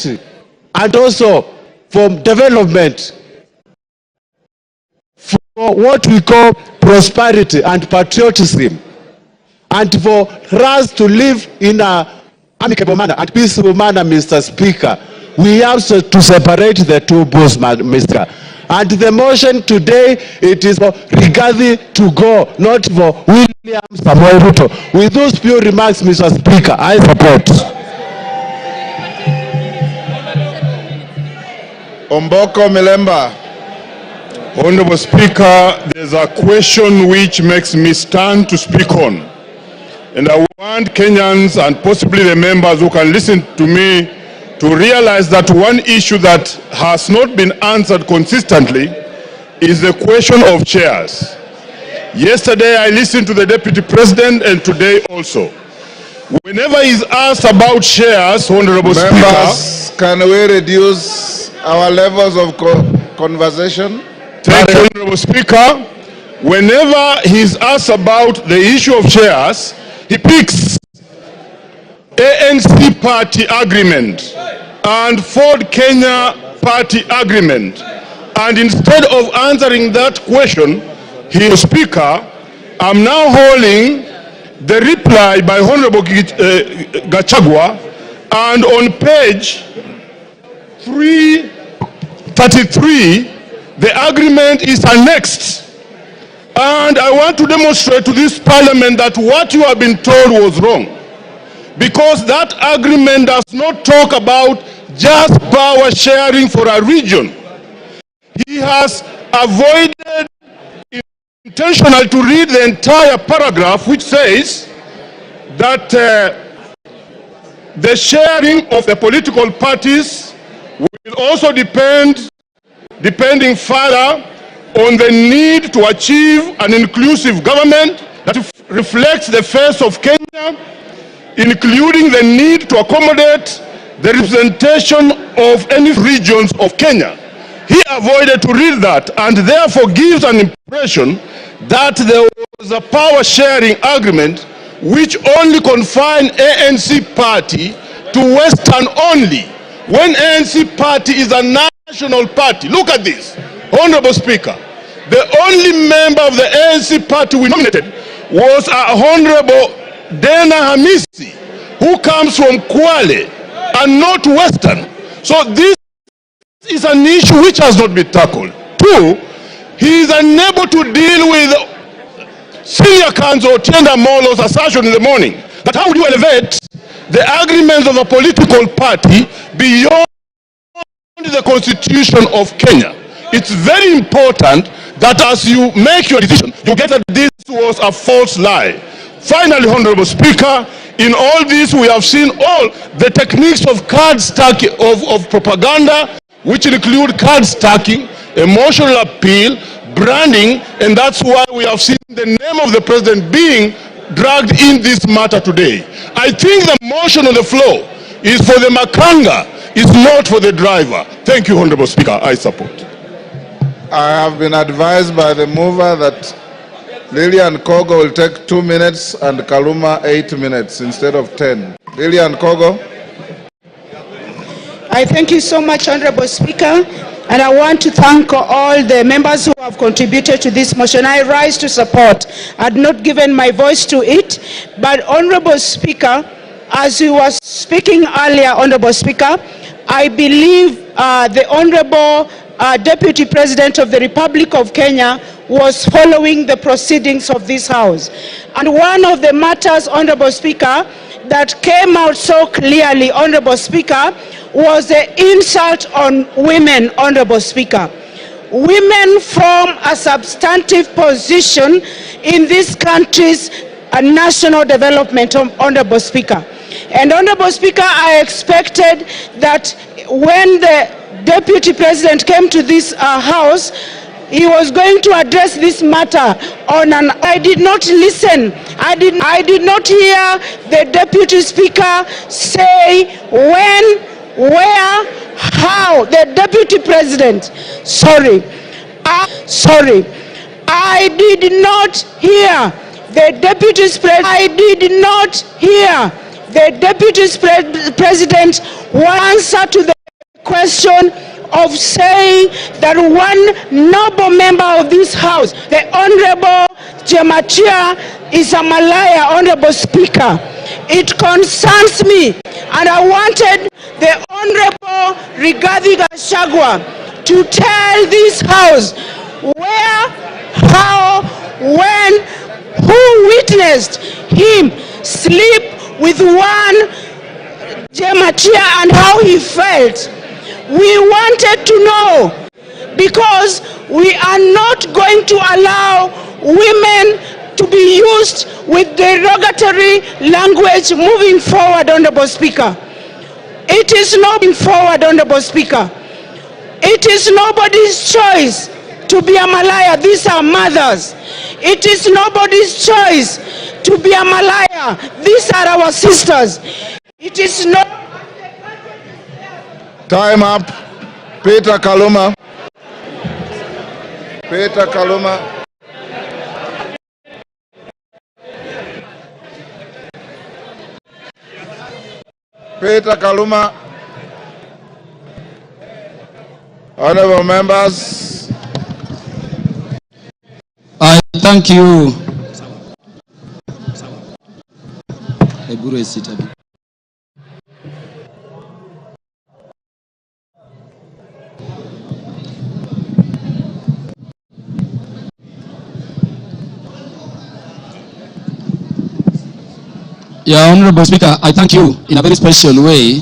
country and also for development, for what we call prosperity and patriotism, and for us to live in a amicable manner and peaceful manner, Mr. Speaker, we have to separate the two bulls, Mr. And the motion today, it is for Rigathi to go, not for William Samoei Ruto. With those few remarks, Mr. Speaker, I support. Omboko Milemba. Honorable Speaker, there's a question which makes me stand to speak on. And I want Kenyans and possibly the members who can listen to me to realize that one issue that has not been answered consistently is the question of chairs. Yesterday I listened to the Deputy President and today also. Whenever he's asked about chairs, Honorable Members, can we reduce our levels of conversation? Thank you, Honorable Speaker. Whenever he's asked about the issue of chairs, he picks ANC party agreement and Ford Kenya party agreement. And instead of answering that question, Speaker, I'm now holding the reply by Honorable Gachagua, and on page 333, the agreement is annexed. And I want to demonstrate to this parliament that what you have been told was wrong. Because that agreement does not talk about just power sharing for a region. He has avoided intentionally to read the entire paragraph, which says that the sharing of the political parties will also depending further on the need to achieve an inclusive government that reflects the face of Kenya, including the need to accommodate the representation of any regions of Kenya. He avoided to read that and therefore gives an impression that there was a power sharing agreement which only confined ANC party to Western only, when ANC party is a national party. Look at this, Honorable Speaker. The only member of the ANC party we nominated was Honorable Dena Hamisi, who comes from Kwale and not Western. So this is an issue which has not been tackled. Two, he is unable to deal with Senior Counsel Tienda Molo's assertion in the morning that how would you elevate the agreements of a political party beyond the Constitution of Kenya. It's very important that as you make your decision, you get that this was a false lie. Finally, Honorable Speaker, in all this we have seen all the techniques of card stacking, of propaganda, which include card stacking, emotional appeal, branding, and that's why we have seen the name of the president being dragged in this matter today. I think the motion on the floor is for the makanga, is not for the driver. Thank you, Honorable Speaker. I support. I have been advised by the mover that Lilian Kogo will take 2 minutes and Kaluma 8 minutes instead of 10. Lilian Kogo. I thank you so much, Honorable Speaker, and I want to thank all the members who have contributed to this motion. I rise to support. I had not given my voice to it, but Honorable Speaker, as you were speaking earlier, Honorable Speaker, I believe the Honorable Deputy President of the Republic of Kenya was following the proceedings of this House. And one of the matters, Honorable Speaker, that came out so clearly, Honorable Speaker, was the insult on women, Honorable Speaker. Women form a substantive position in this country's national development, Honorable Speaker. And Honorable Speaker, I expected that when the Deputy President came to this House, he was going to address this matter on an... I did not listen. I did not hear the Deputy Speaker say when, where, how. The Deputy President, I did not hear the Deputy President. I did not hear the Deputy President answer to the occasion of saying that one noble member of this House, the Honorable Jematia, is a malaya, Honorable Speaker. It concerns me, and I wanted the Honorable Gachagua to tell this House where, how, when, who witnessed him sleep with one Jematia and how he felt. We wanted to know, because we are not going to allow women to be used with derogatory language moving forward, Honorable Speaker. It is not moving forward, Honorable Speaker. It is nobody's choice to be a malaya. These are mothers. It is nobody's choice to be a malaya. These are our sisters. It is not. Time up. Peter Kaluma. Peter Kaluma. Peter Kaluma. Honorable members. I thank you. Yeah, Honorable Speaker, I thank you in a very special way.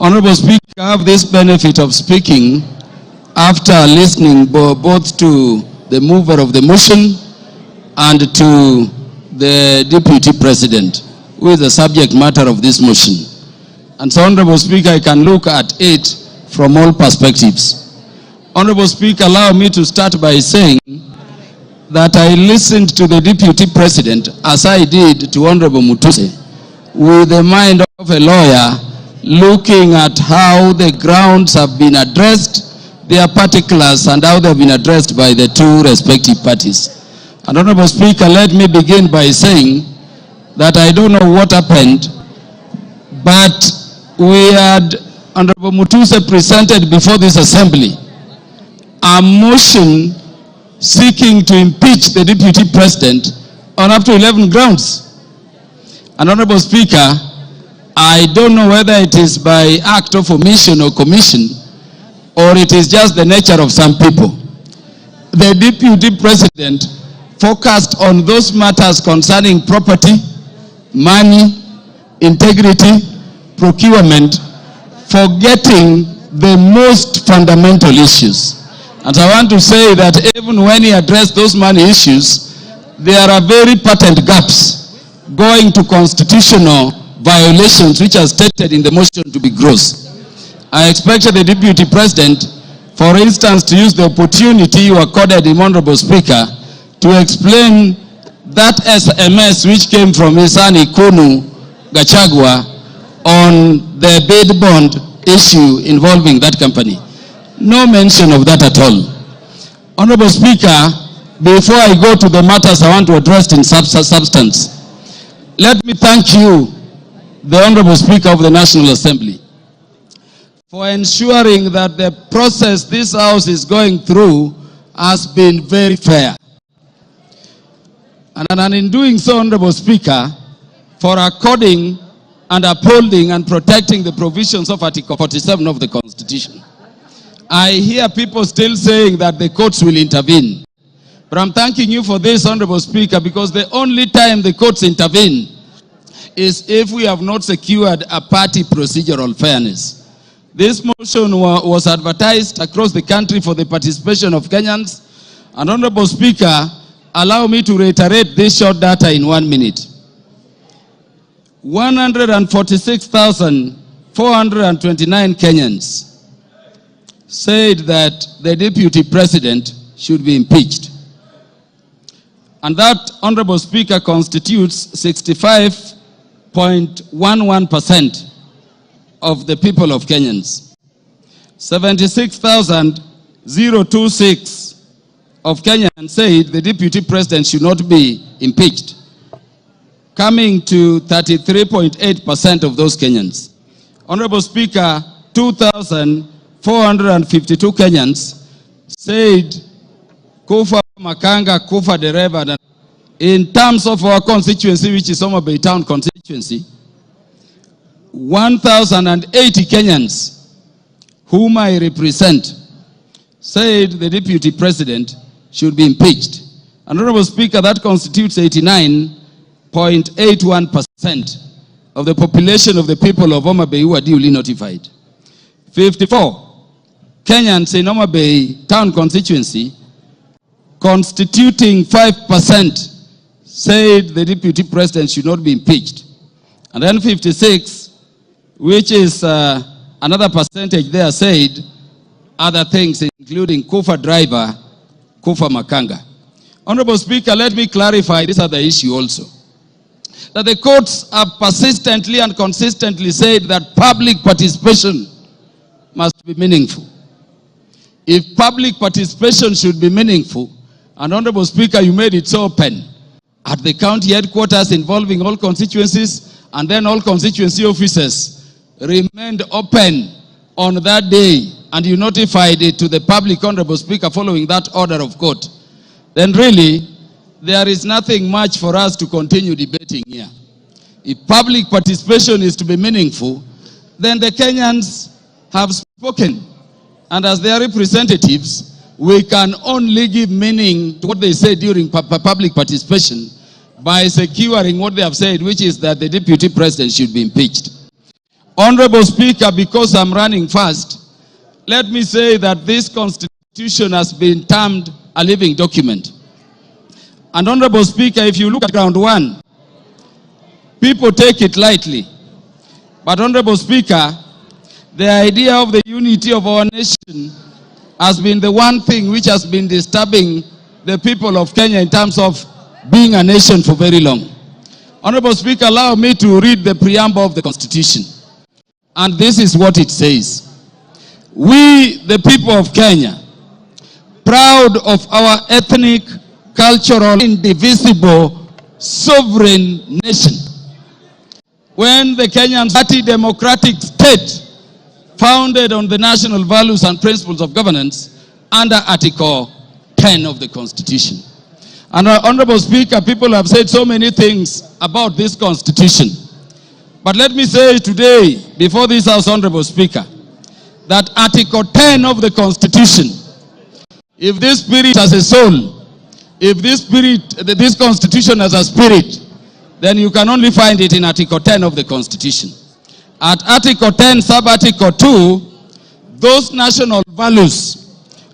Honorable Speaker, I have this benefit of speaking after listening both to the mover of the motion and to the Deputy President, who is the subject matter of this motion. And so, Honorable Speaker, I can look at it from all perspectives. Honorable Speaker, allow me to start by saying that I listened to the Deputy President, as I did to Honorable Mutuse, with the mind of a lawyer, looking at how the grounds have been addressed, their particulars, and how they have been addressed by the two respective parties. And Honorable Speaker, let me begin by saying that I don't know what happened, but we had Honorable Mutuse presented before this assembly a motion seeking to impeach the Deputy President on up to 11 grounds. And Honorable Speaker, I don't know whether it is by act of omission or commission, or it is just the nature of some people. The Deputy President focused on those matters concerning property, money, integrity, procurement, forgetting the most fundamental issues. And I want to say that even when he addressed those money issues, there are very patent gaps going to constitutional violations which are stated in the motion to be gross. I expected the Deputy President, for instance, to use the opportunity you accorded him, Honorable Speaker, to explain that SMS which came from his son Ikunu Gachagua on the bid bond issue involving that company. No mention of that at all. Honorable Speaker, before I go to the matters I want to address in substance, let me thank you, the Honorable Speaker of the National Assembly, for ensuring that the process this House is going through has been very fair. And in doing so, Honorable Speaker, for according and upholding and protecting the provisions of Article 47 of the Constitution. I hear people still saying that the courts will intervene. But I'm thanking you for this, Honorable Speaker, because the only time the courts intervene is if we have not secured a party procedural fairness. This motion was advertised across the country for the participation of Kenyans. And Honorable Speaker, allow me to reiterate this short data in 1 minute. 146,429 Kenyans said that the Deputy President should be impeached. And that, Honorable Speaker, constitutes 65.11% of the people of Kenyans. 76,026 of Kenyans said the Deputy President should not be impeached, coming to 33.8% of those Kenyans. Honorable Speaker, 2,400 452 Kenyans said Kufa Makanga, Kufa Dereva. In terms of our constituency, which is Homa Bay Town constituency, 1,080 Kenyans whom I represent said the deputy president should be impeached. Honorable Speaker, that constitutes 89.81% of the population of the people of Homa Bay who are duly notified. 54 Kenyans in Homa Bay Town constituency, constituting 5%, said the deputy president should not be impeached. And then 56, which is another percentage there, said other things, including Kufa driver, Kufa Makanga. Honorable Speaker, let me clarify this other issue also. That the courts have persistently and consistently said that public participation must be meaningful. If public participation should be meaningful, and Honorable Speaker, you made it so open, at the county headquarters involving all constituencies, and then all constituency offices remained open on that day, and you notified it to the public, Honorable Speaker, following that order of court, then really, there is nothing much for us to continue debating here. If public participation is to be meaningful, then the Kenyans have spoken, and as their representatives, we can only give meaning to what they say during public participation by securing what they have said, which is that the deputy president should be impeached. Honorable Speaker, because I'm running fast, let me say that this constitution has been termed a living document. And Honorable Speaker, if you look at ground one, people take it lightly. But Honorable Speaker, the idea of the unity of our nation has been the one thing which has been disturbing the people of Kenya in terms of being a nation for very long. Honorable Speaker, allow me to read the preamble of the Constitution. And this is what it says. We, the people of Kenya, proud of our ethnic, cultural, indivisible, sovereign nation. When the Kenyan democratic state, founded on the national values and principles of governance under Article 10 of the Constitution. And Honorable Speaker, people have said so many things about this Constitution. But let me say today, before this House, Honorable Speaker, that Article 10 of the Constitution, if this spirit has a soul, if this Constitution has a spirit, then you can only find it in Article 10 of the Constitution. At Article 10, Sub-Article 2, those national values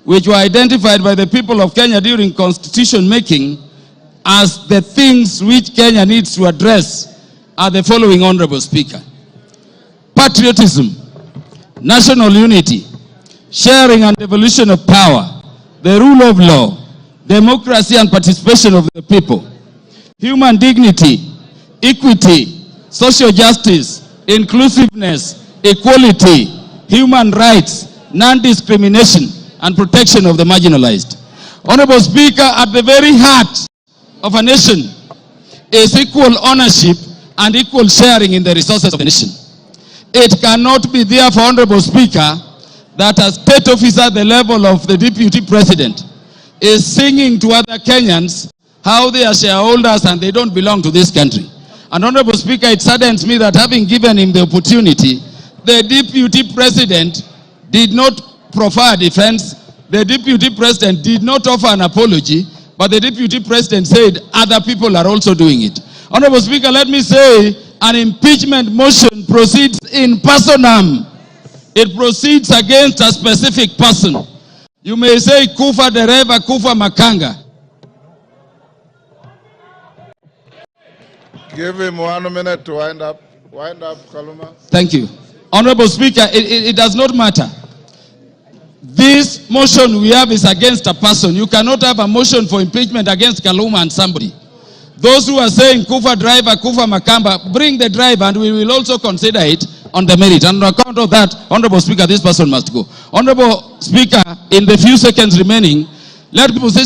which were identified by the people of Kenya during constitution making as the things which Kenya needs to address are the following, Honorable Speaker. Patriotism, national unity, sharing and devolution of power, the rule of law, democracy and participation of the people, human dignity, equity, social justice, inclusiveness, equality, human rights, non-discrimination, and protection of the marginalized. Honorable Speaker, at the very heart of a nation is equal ownership and equal sharing in the resources of the nation. It cannot be therefore, Honorable Speaker, that a state officer at the level of the deputy president is singing to other Kenyans how they are shareholders and they don't belong to this country. And Honorable Speaker, it saddens me that having given him the opportunity, the deputy president did not proffer a defense, the deputy president did not offer an apology, but the deputy president said other people are also doing it. Honorable Speaker, let me say an impeachment motion proceeds in personam. It proceeds against a specific person. You may say Kufa Dereva, Kufa Makanga. Give him 1 minute to wind up. Wind up, Kaluma. Thank you. Honorable Speaker, it does not matter. This motion we have is against a person. You cannot have a motion for impeachment against Kaluma and somebody. Those who are saying Kufa driver, Kufa Makamba, bring the driver and we will also consider it on the merit. And on account of that, Honorable Speaker, this person must go. Honorable Speaker, in the few seconds remaining, let people say